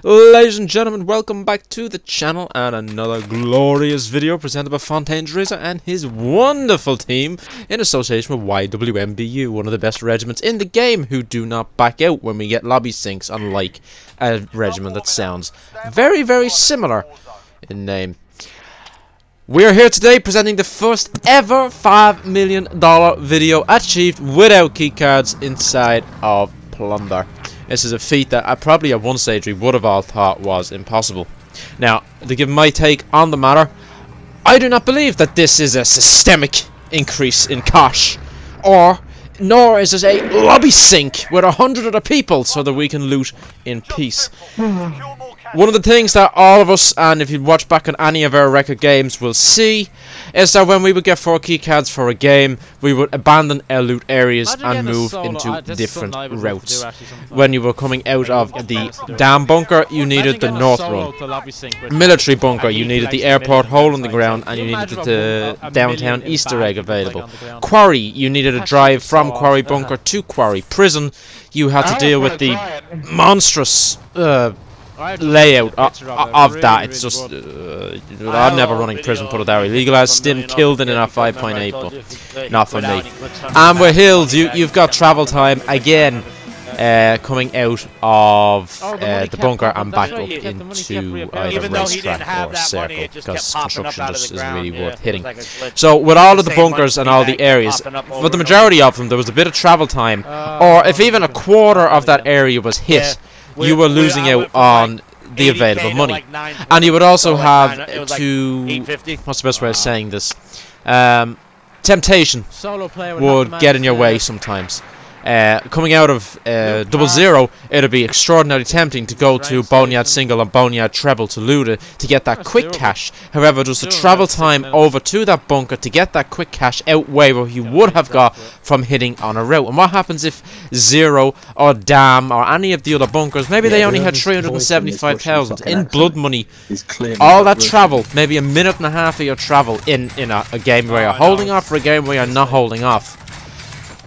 Ladies and gentlemen, welcome back to the channel and another glorious video presented by FontainesRazor and his wonderful team in association with YWMBU, one of the best regiments in the game who do not back out when we get lobby sinks, unlike a regiment that sounds very, very similar in name. We are here today presenting the first ever $5 million video achieved without keycards inside of Plunder. This is a feat that I probably at one stage we would have all thought was impossible. Now, to give my take on the matter, I do not believe that this is a systemic increase in cash, nor is it a lobby sink with 100 other people so that we can loot in peace. One of the things that all of us, and if you watch back on any of our record games, will see is that when we would get 4 keycards for a game, we would abandon our loot areas and move into different routes. When you were coming out of the dam bunker, you needed the north run. Military bunker, you needed the airport hole in the ground, and you needed the downtown Easter egg available. Quarry, you needed a drive from Quarry bunker to Quarry. Prison, you had to deal with the monstrous layout of that. It's just I'm never running prison, put it that way. Legalized stim killed in our 5.8, but not for me. And with hills, you've got travel time again, coming out of the bunker and back up into either racetrack or circle, because construction just isn't really worth hitting. So with all of the bunkers and all the areas, for the majority of them there was a bit of travel time, or if even a quarter of that area was hit, you were losing out on the available money. And you would also have to, what's the best way of saying this, temptation would get in your way sometimes. Coming out of 00, it'd be extraordinarily tempting to go to Boneyard Single and Boneyard Treble to loot it to get that quick cash. However, does the travel time over to that bunker to get that quick cash outweigh what you would have got from hitting on a route? And what happens if 0 or Dam or any of the other bunkers, maybe they only had 375,000 in blood money, all that travel, maybe a minute and a half of your travel in a game where you're holding off, or a game where you're not holding off,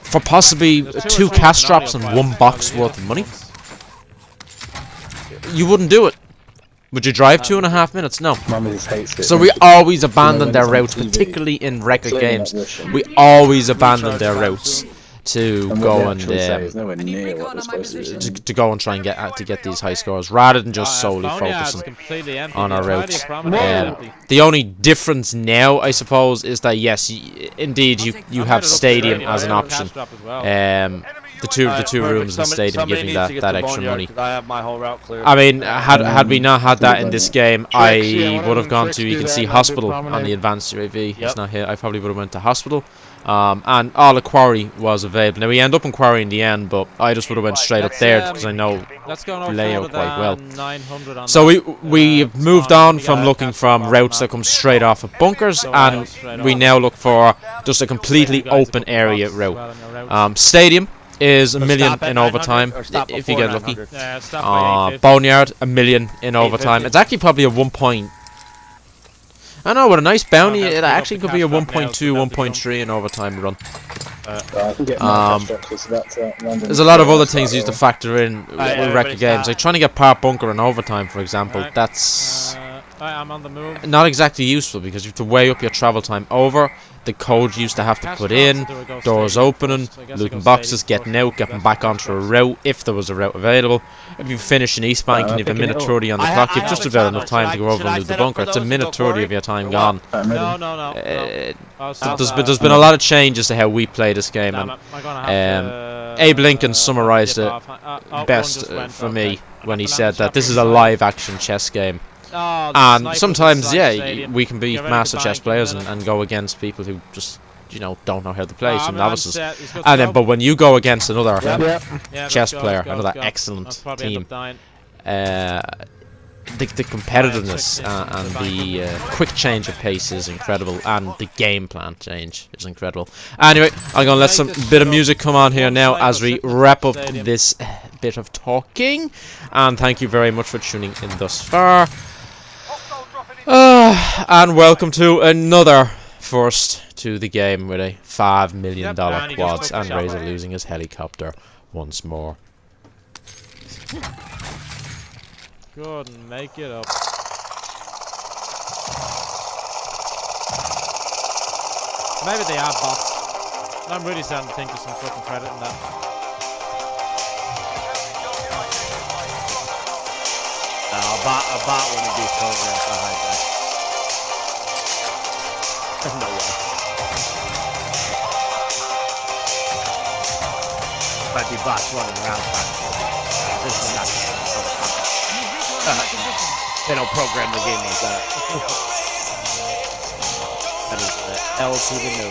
for possibly 2 cash drops and 1 box worth of money? You wouldn't do it. Would you drive 2.5 minutes? No. So we always abandon their routes, particularly in record games. We always abandon their routes to go and try and get these high scores, rather than just solely focusing on our routes. The only difference now, I suppose, is that yes, indeed you have stadium as an option. The two rooms in the stadium giving that extra money. I mean, had we not had that in this game, I would have gone to, you can see, hospital on the advanced UAV. It's not here. I probably would have went to hospital. And all the quarry was available. Now we end up in quarry in the end, but I just would have went straight up there because I know the layout quite well. So we moved on from looking from routes that come straight off of bunkers, and we now look for just a completely open area route. Stadium is $1 million in overtime if you get lucky. Boneyard, $1 million in overtime. It's actually probably a 1 point. I know, with a nice bounty, it actually could be a 1.2, 1.3 in overtime run. There's a lot of other things you used to factor in with record games, like trying to get part bunker in overtime, for example. That's not exactly useful because you have to weigh up your travel time over, the code you used to have to put in, doors opening, looting boxes, getting out, getting back onto a route if there was a route available. If you finish in East Bank and you have a minute 30 on the clock, you've just about enough time to go over and loot the bunker. It's a minute 30 of your time gone. There's been a lot of changes to how we play this game, and Abe Lincoln summarised it best for me when he said that this is a live action chess game. And sometimes, yeah, we can be master chess players and go against people who just, don't know how to play, some novices. And then, but when you go against another chess player, another excellent team, the competitiveness and the quick change of pace is incredible, and the game plan change is incredible. Anyway, I'm gonna let some bit of music come on here now as we wrap up this bit of talking, and thank you very much for tuning in thus far. And welcome to another first to the game with a $5 million quads, and Razor losing his helicopter once more. couldn't make it up. Maybe they are bots. I'm really starting to think there's some fucking credit in that. A bot wouldn't be programmed for hijack. No way. Might be bots running around trying to this is not they don't program the game like that. That is the L to the no.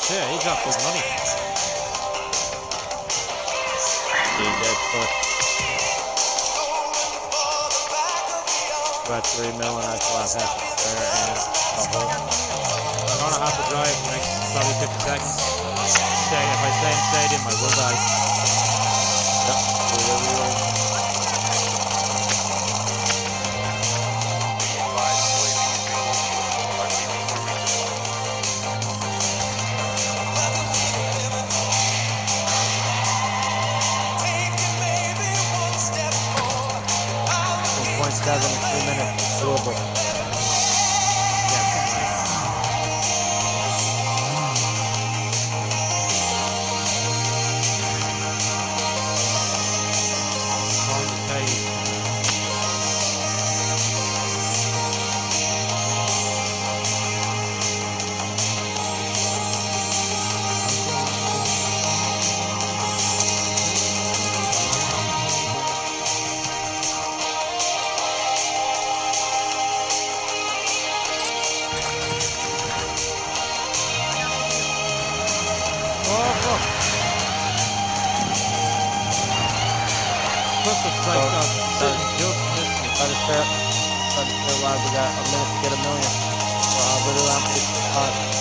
Yeah, he dropped his money. He's dead foot. About 3 million, I still have half a spare and a hole. I'm gonna have to drive the next probably 50 seconds. Okay, if I stay in stadium, I will die. Yep. .7 in 2 minutes, doable. Why we got a minute to get a million. So I'll put it around 55.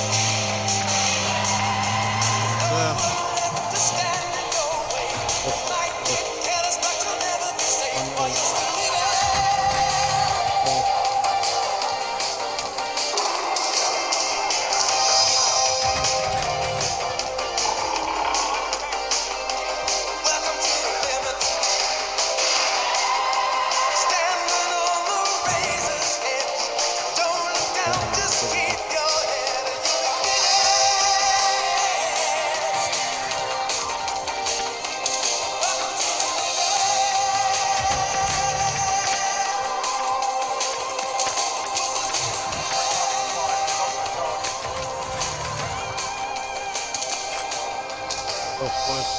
Of course.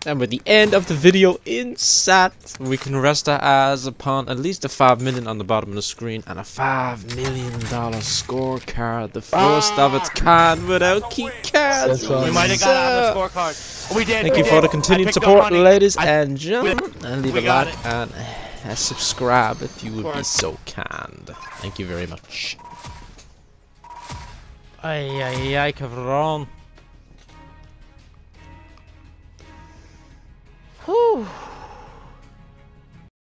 And with the end of the video in sight, we can rest our eyes upon at least a 5 million on the bottom of the screen and a $5 million scorecard, the first of its kind without keycards. We might have got out of the scorecard. We did. Thank you for the continued support, ladies and gentlemen, and leave a like and subscribe if you would be so kind. Thank you very much. Ay, ay, ay, cabrón. Whew.